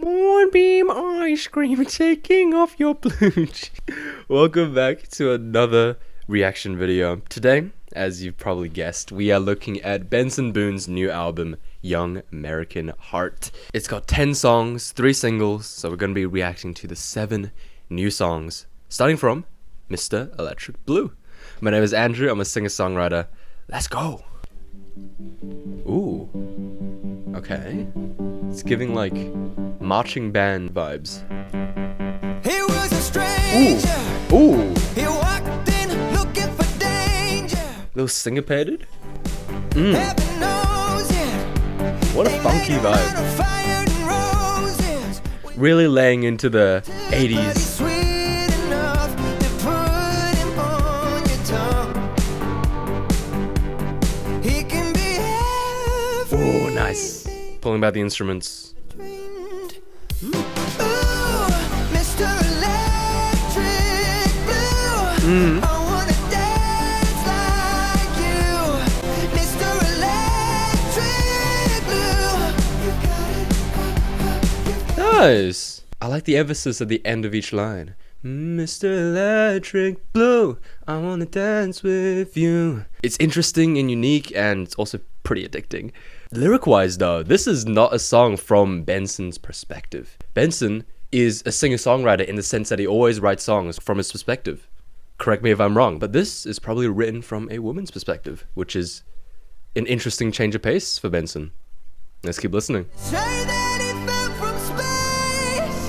Moonbeam ice cream taking off your blooch. Welcome back to another reaction video. Today, as you've probably guessed, we are looking at Benson Boone's new album, Young American Heart. It's got 10 songs, 3 singles, so we're going to be reacting to the 7 new songs, starting from Mr. Electric Blue. My name is Andrew, I'm a singer-songwriter. Let's go! Ooh. Okay. It's giving like marching band vibes. He was a stranger. Ooh. He walked in looking for danger. A little syncopated. Heaven knows it. What a funky vibe. Really laying into the 80s. Oh, nice. Pulling back the instruments. Nice. I like the emphasis at the end of each line. Mr. Electric Blue, I wanna dance with you. It's interesting and unique, and it's also pretty addicting. Lyric-wise though, this is not a song from Benson's perspective. Benson is a singer-songwriter in the sense that he always writes songs from his perspective. Correct me if I'm wrong, but this is probably written from a woman's perspective, which is an interesting change of pace for Benson. Let's keep listening.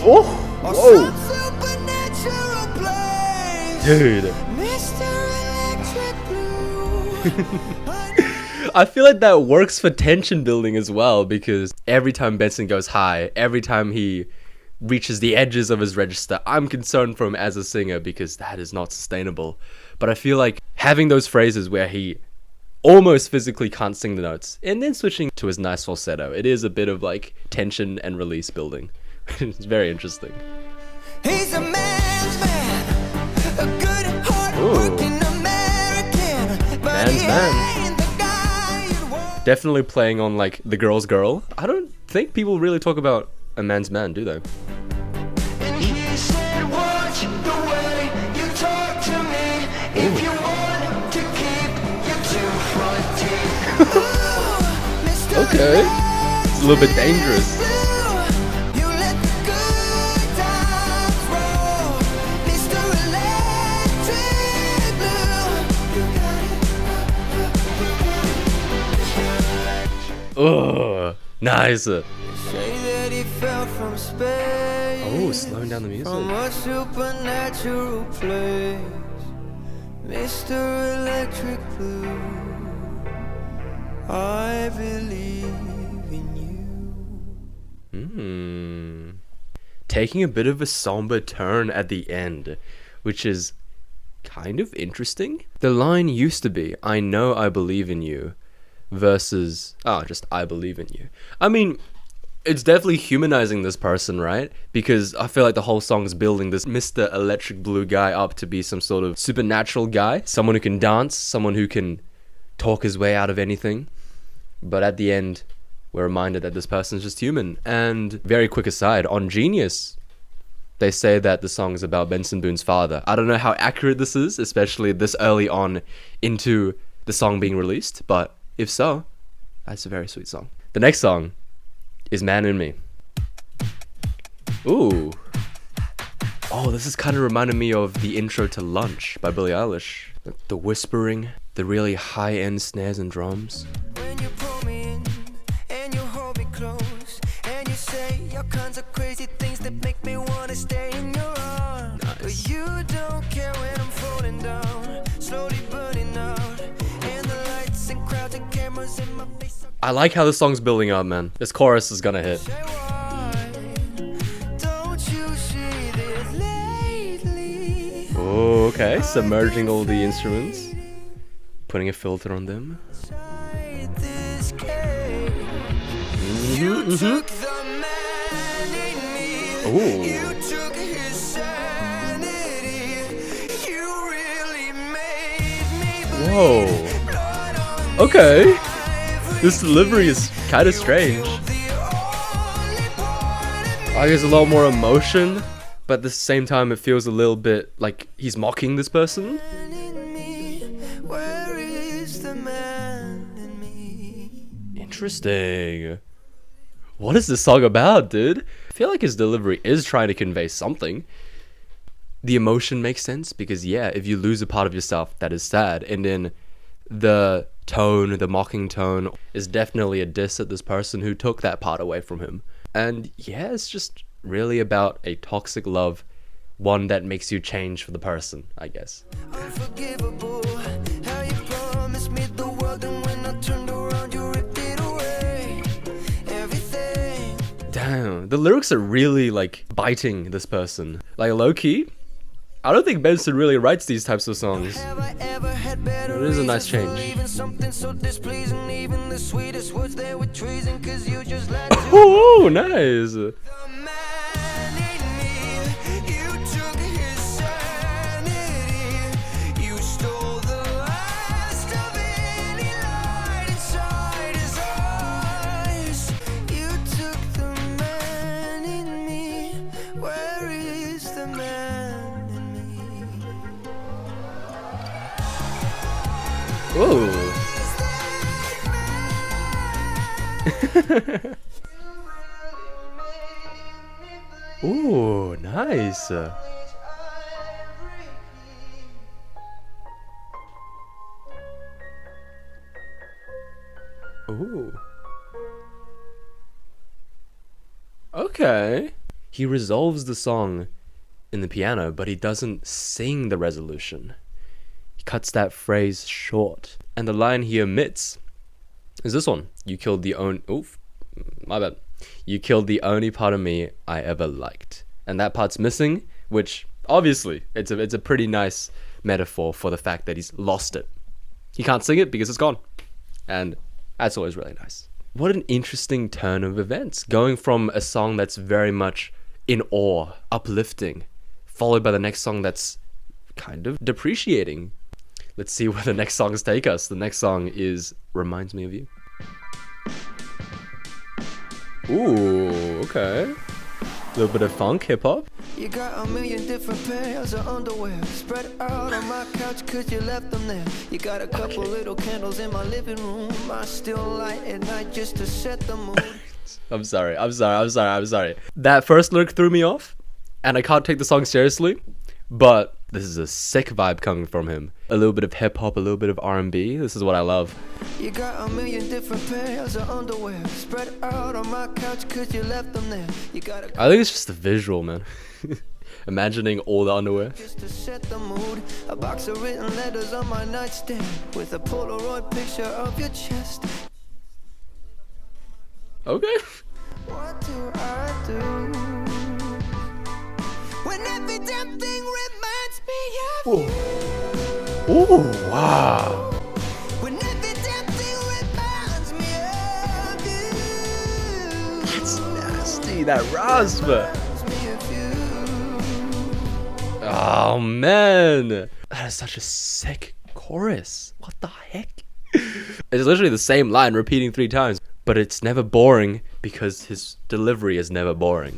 Oh! Whoa! Dude. I feel like that works for tension building as well, because every time Benson goes high, every time he reaches the edges of his register, I'm concerned for him as a singer because that is not sustainable. But I feel like having those phrases where he almost physically can't sing the notes and then switching to his nice falsetto, it is a bit of like tension and release building. It's very interesting. He's a man's man, a good hard-working American, but man's he man. ain't the guy you'd want. Definitely playing on like the girl's girl. I don't think people really talk about a man's man, do they? And he said, watch the way you talk to me. If you want to keep your 2 front teeth. Okay. It's a little bit dangerous. Oh, nice. Say that he fell from space. Oh, slowing down the music. From a supernatural place. Mr. Electric Blue, I believe in you. Taking a bit of a somber turn at the end, which is kind of interesting. The line used to be, I know I believe in you, versus, just I believe in you. I mean, it's definitely humanizing this person, right? Because I feel like the whole song is building this Mr. Electric Blue guy up to be some sort of supernatural guy, someone who can dance, someone who can talk his way out of anything. But at the end, we're reminded that this person is just human. And very quick aside, on Genius, they say that the song is about Benson Boone's father. I don't know how accurate this is, especially this early on into the song being released, but if so, that's a very sweet song. The next song is Man in Me. Ooh. Oh, this is kind of reminding me of the intro to Lunch by Billie Eilish. The whispering, the really high-end snares and drums. When you pull me in and you hold me close and you say all kinds of crazy things that make me want to stay in your arms. Nice. But you don't care when I'm falling down, slowly burning out. I like how the song's building up, man. This chorus is gonna hit. Oh, okay. Submerging all the instruments. Putting a filter on them. Ooh. Whoa. Okay. This delivery is kind of strange. Like there's a lot more emotion, but at the same time it feels a little bit like he's mocking this person. in me? Where is the man in me? Interesting. What is this song about, dude? I feel like his delivery is trying to convey something. The emotion makes sense because, yeah, if you lose a part of yourself, that is sad. And then the tone, the mocking tone, is definitely a diss at this person who took that part away from him. And yeah, it's just really about a toxic love, one that makes you change for the person, I guess. Unforgivable. How you promised me the world, and when I turned around, you ripped it away. Everything. Damn, the lyrics are really like biting this person. Like low key, I don't think Benson really writes these types of songs. Have I ever had better It is a nice reasons for change. leaving something so displeasing? Even the sweetest words they were treason, 'cause you just lied to Oh, nice. the man in me. You took his sanity. You stole the last of any light inside his eyes. You took the man in me. Where is the man in me? Ooh. Ooh, nice. Ooh. Okay. He resolves the song in the piano, but he doesn't sing the resolution. He cuts that phrase short. And the line he omits is this one. You killed the only... Oof. My bad. You killed the only part of me I ever liked. And that part's missing, which obviously it's a pretty nice metaphor for the fact that he's lost it. He can't sing it because it's gone. And that's always really nice. What an interesting turn of events. Going from a song that's very much in awe, uplifting, followed by the next song that's kind of depreciating. Let's see where the next songs take us. The next song is Reminds Me of You. Ooh, okay. A little bit of funk, hip hop. You got a million different pairs of underwear spread out on my couch 'cause you left them there. You got a couple little candles in my living room. I still light at night just to set the mood. I'm sorry. That first lyric threw me off, and I can't take the song seriously, but this is a sick vibe coming from him. A little bit of hip hop, a little bit of R&B. This is what I love. You got a million different pairs of underwear spread out on my couch 'cause you left them there. You got a I think it's just the visual, man. Imagining all the underwear. just to set the mood. A box of written letters on my nightstand with a Polaroid picture of your chest. Okay. What do I do when every damn thing reminds me of you? Ooh, wow. When every damn thing reminds me of you. That's nasty, that rasp. Reminds me of you. Oh, man. That is such a sick chorus. What the heck? It's literally the same line repeating 3 times, but it's never boring because his delivery is never boring.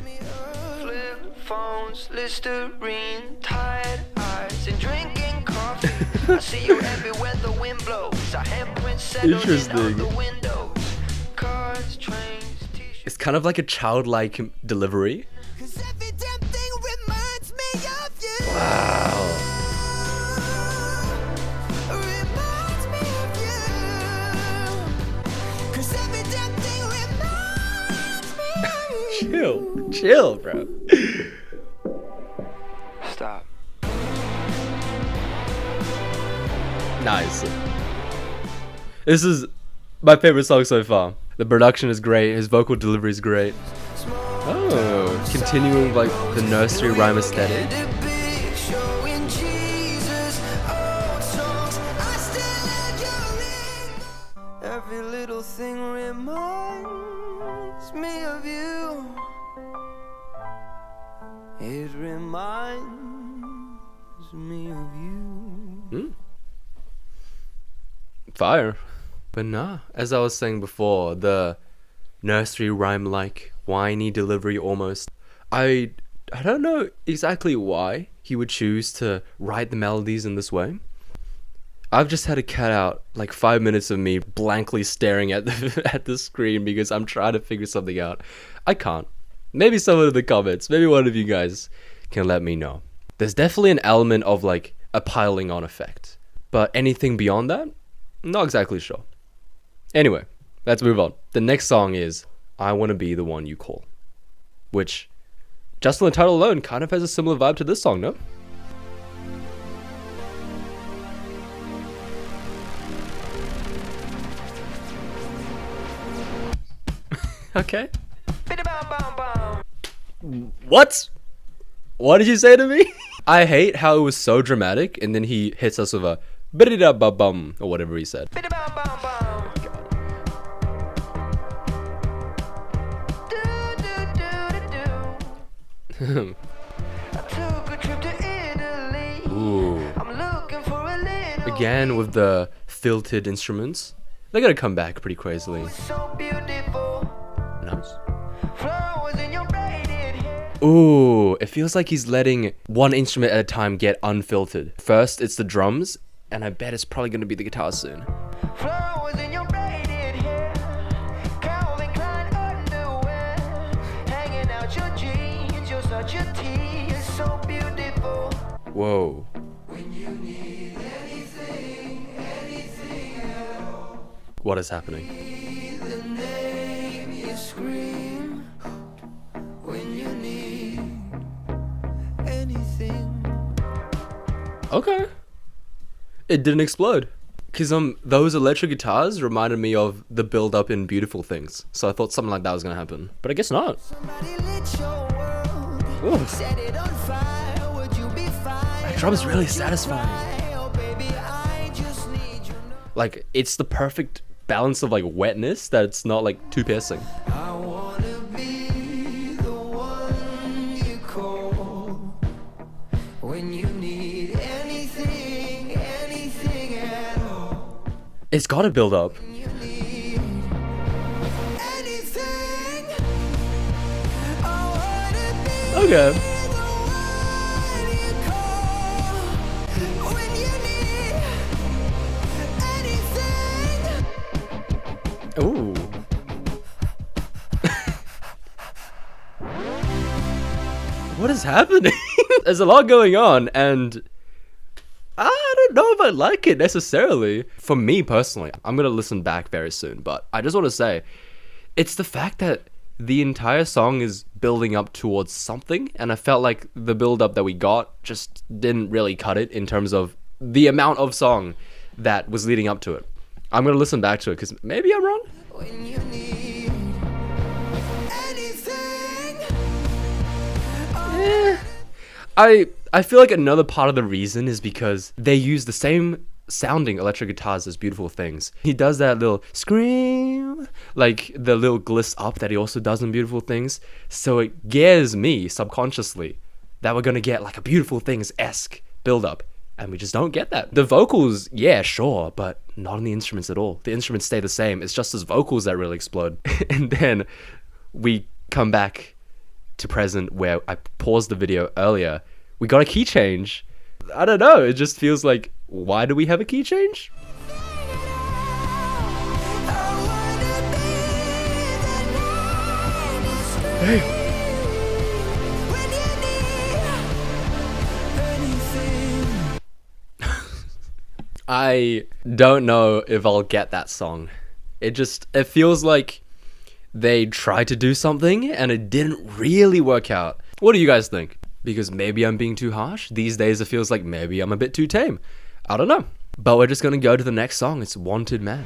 Flip phones, Listerine, tired eyes, and drinking coffee. I see you everywhere the wind blows. A handprint settled in out Interesting. the windows. Cars, trains, t-shirts. It's kind of like a childlike delivery. 'Cause every damn thing reminds me of you. Wow. Reminds me of you. 'Cause every damn thing reminds me of you. Chill, bro. Stop. Nice. This is my favorite song so far. The production is great. His vocal delivery is great. Oh, continuing like the nursery rhyme aesthetic. Every little thing reminds me of you. It reminds me of you. Fire. But nah, as I was saying before, the nursery rhyme like whiny delivery almost I don't know exactly why he would choose to write the melodies in this way. I've just had to cut out like 5 minutes of me blankly staring at at the screen because I'm trying to figure something out. I can't. Maybe someone in the comments, maybe one of you guys can let me know. There's definitely an element of like a piling on effect, but anything beyond that, not exactly sure. Anyway, let's move on. The next song is I Want to Be the One You Call, which just on the title alone kind of has a similar vibe to this song, no? Okay. What? What did you say to me? I hate how it was so dramatic and then he hits us with a bum or whatever he said. Ooh. Again with the filtered instruments. They're gonna come back pretty crazily. Nice. Ooh, it feels like he's letting one instrument at a time get unfiltered. First, it's the drums, and I bet it's probably gonna be the guitar soon. Whoa. What is happening? Okay. It didn't explode. Because those electric guitars reminded me of the build up in Beautiful Things. So I thought something like that was gonna happen. But I guess not. Ooh. That drum is really satisfying. Like, it's the perfect balance of like wetness that it's not like too piercing. I wanna be the one you call when you need anything at all. It's gotta build up. You need anything. I wanna be Okay. the one you call when you need anything. Ooh. What is happening? There's a lot going on, and I don't know if I like it necessarily. For me personally, I'm gonna listen back very soon, but I just want to say, it's the fact that the entire song is building up towards something, and I felt like the build up that we got just didn't really cut it in terms of the amount of song that was leading up to it. I'm gonna listen back to it because maybe I'm wrong. When you need anything. I feel like another part of the reason is because they use the same sounding electric guitars as Beautiful Things. He does that little scream, like the little gliss up that he also does in Beautiful Things. So it gears me subconsciously that we're gonna get like a Beautiful Things-esque build up. And we just don't get that. The vocals, yeah, sure, but not on the instruments at all. The instruments stay the same. It's just his vocals that really explode. And then we come back to present where I paused the video earlier. We got a key change. I don't know. It just feels like, why do we have a key change? Hey. I don't know if I'll get that song. It feels like they tried to do something and it didn't really work out. What do you guys think? Because maybe I'm being too harsh. These days it feels like maybe I'm a bit too tame. I don't know. But we're just gonna go to the next song. It's Wanted Man.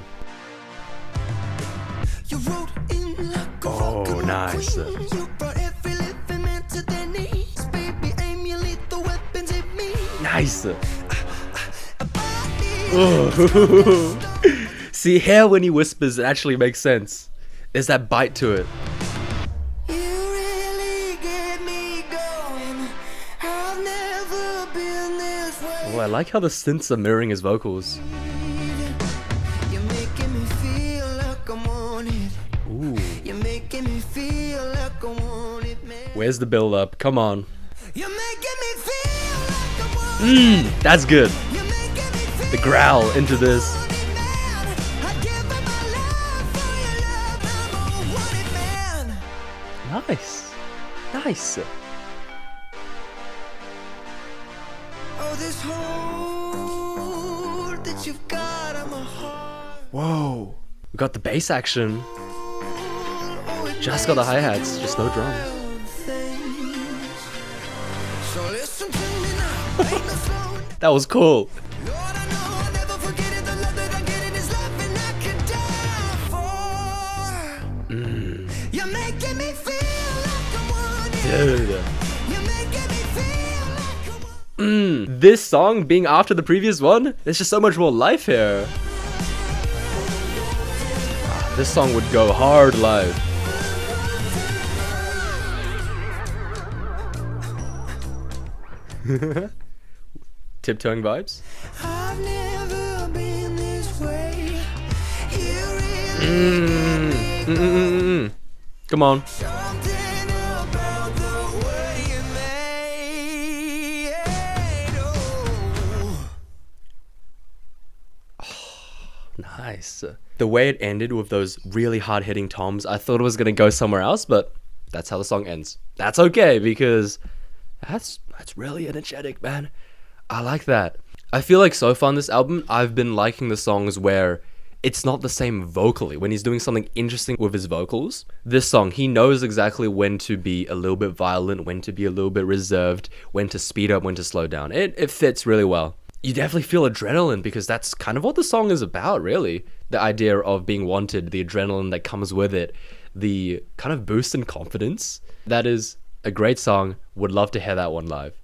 Oh, nice. Nice. See, here when he whispers, it actually makes sense. There's that bite to it. You really get me going. I've never been this way. Oh, I like how the synths are mirroring his vocals. You're making me feel like I'm on it. Ooh. You're making me feel like I want it, man. Where's the build up? Come on. You're making me feel like I'm one. That's good. You're making me feel The growl into this. wanted man. I'd give up my love for your love. I'm a wanted man. Nice. Nice. Oh, this hold that you've got on my heart. Whoa. We got the bass action. Oh, it Just got the makes hi-hats, just no drums. wild things. So listen to me now. Ain't no slowing. That was cool. Lord, I know I'll never forget it. The love that I'm getting is love and I could die for. You're making me feel like I'm wanted. Dude. You're making me feel like I'm wanted. This song being after the previous one, there's just so much more life here. This song would go hard live. Tiptoeing vibes. I've never been this way. You really Come on. something about the way you made. Oh. Nice. The way it ended with those really hard-hitting toms, I thought it was gonna go somewhere else, but that's how the song ends. That's okay, because that's really energetic, man. I like that. I feel like so far on this album, I've been liking the songs where it's not the same vocally. When he's doing something interesting with his vocals, this song, he knows exactly when to be a little bit violent, when to be a little bit reserved, when to speed up, when to slow down. It fits really well. You definitely feel adrenaline because that's kind of what the song is about, really. The idea of being wanted, the adrenaline that comes with it, the kind of boost in confidence. That is a great song. Would love to hear that one live.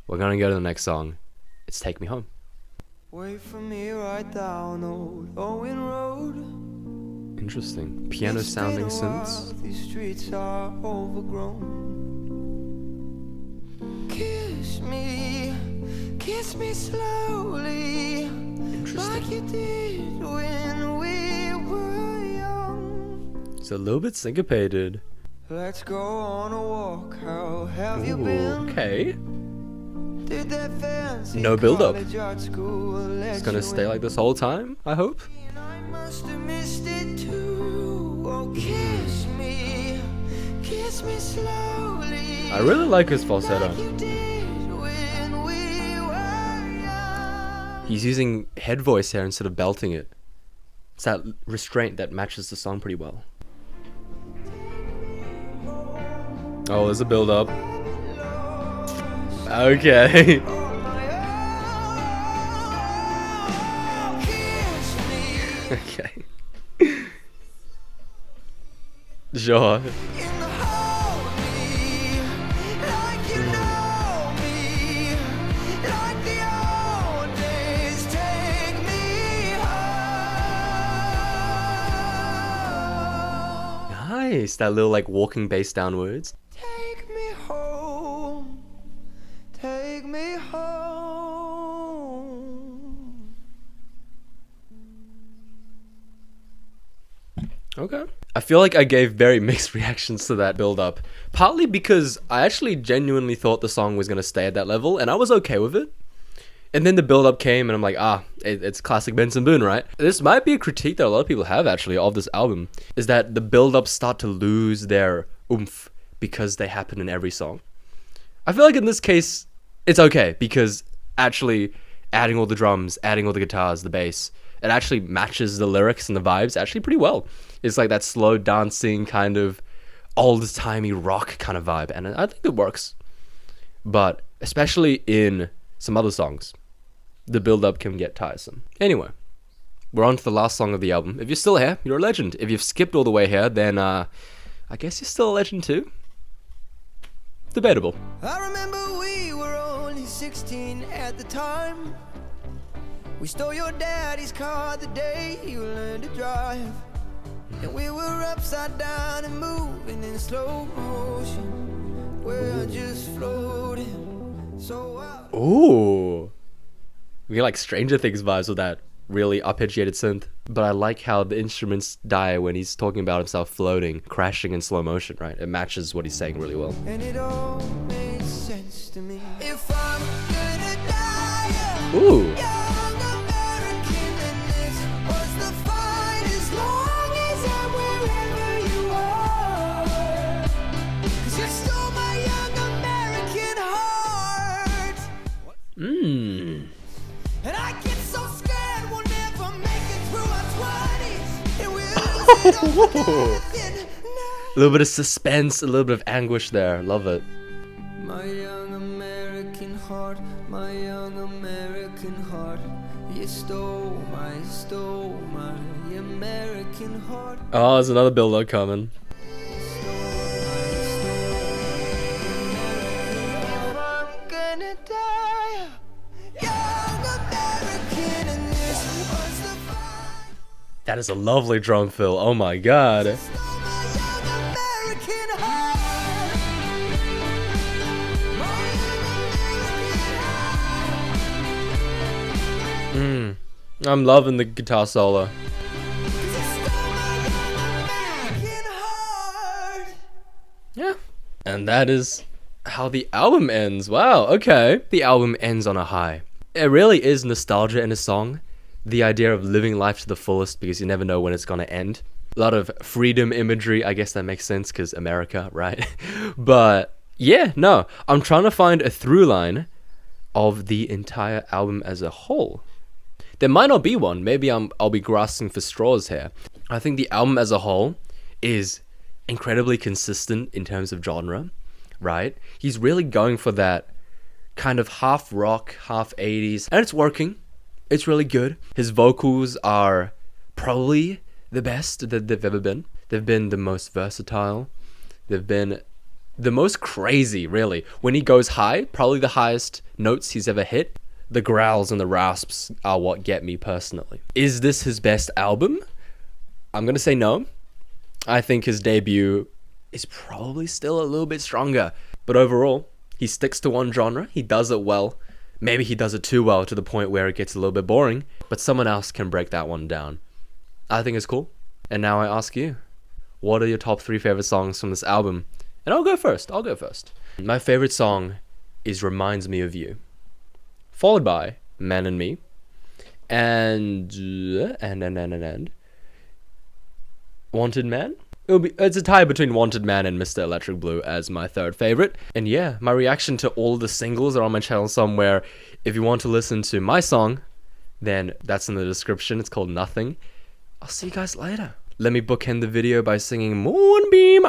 We're gonna go to the next song. It's Take Me Home. Wait for me right down old Owen Road. Interesting. Piano It's sounding been a while, synths. These streets are overgrown. Kiss me slowly, like you did when we were young. It's a little bit syncopated. Let's go on a walk. How have you Ooh, been? okay. Did that fancy No build-up. college art school let It's gonna you stay in? like this whole time, I hope. And I must have missed it too. Oh, kiss me slowly. I really like his falsetto. Like you did when we were young. He's using head voice here instead of belting it. It's that restraint that matches the song pretty well. Oh, there's a build up. Okay. On my own. Kiss me Okay. Sure. in the hold me, like you know me, like the old days. Take me home. Nice. That little like walking bass downwards. Take me home. Take me home. Okay. I feel like I gave very mixed reactions to that build up. Partly because I actually genuinely thought the song was going to stay at that level and I was okay with it. And then the build up came and I'm like, it's classic Benson Boone, right? This might be a critique that a lot of people have actually of this album, is that the build ups start to lose their oomph because they happen in every song. I feel like in this case, it's okay because actually adding all the drums, adding all the guitars, the bass, it actually matches the lyrics and the vibes actually pretty well. It's like that slow dancing kind of old-timey rock kind of vibe, and I think it works. But especially in some other songs, the build-up can get tiresome. Anyway, we're on to the last song of the album. If you're still here, you're a legend. If you've skipped all the way here, then I guess you're still a legend too. Debatable. I remember we were only 16 at the time. We stole your daddy's car the day you learned to drive. And we were upside down and moving in slow motion. We're just floating so out. Ooh. We get like Stranger Things vibes with that. really arpeggiated synth, but I like how the instruments die when he's talking about himself floating, crashing in slow motion, right? It matches what he's saying really well. And it all makes sense to me. If I'm gonna die, Ooh. young American, then this was the fight. As long as I'm wherever you are, 'cause you stole my young American heart. Mmm. And I get so scared we'll never make it through our 20s, and we'll lose it all together. A little bit of suspense, a little bit of anguish there. Love it. My young American heart, my young American heart. You stole my American heart. Oh, there's another build-up coming. If I'm gonna die, young American, and this was the fight. That is a lovely drum fill. Oh my god. Stole my young American heart. My young American heart. I'm loving the guitar solo. Yeah. And that is how the album ends. Wow, okay. The album ends on a high. It really is nostalgia in a song. The idea of living life to the fullest because you never know when it's gonna end. A lot of freedom imagery, I guess that makes sense because America, right? But yeah, no. I'm trying to find a through line of the entire album as a whole. There might not be one. Maybe I'll be grasping for straws here. I think the album as a whole is incredibly consistent in terms of genre, right? He's really going for that kind of half rock, half 80s, and it's working. It's really good. His vocals are probably the best that they've ever been. They've been the most versatile. They've been the most crazy, really. When he goes high, probably the highest notes he's ever hit. The growls and the rasps are what get me personally. Is this his best album? I'm gonna say no. I think his debut is probably still a little bit stronger. But overall, he sticks to one genre. He does it well. Maybe he does it too well to the point where it gets a little bit boring. But someone else can break that one down. I think it's cool. And now I ask you, what are your top 3 favorite songs from this album? And I'll go first. My favorite song is Reminds Me of You, followed by Man and Me, and Wanted Man. It's a tie between Wanted Man and Mr. Electric Blue as my third favorite. And yeah, my reaction to all the singles are on my channel somewhere. If you want to listen to my song, then that's in the description. It's called Nothing. I'll see you guys later. Let me bookend the video by singing Moonbeam.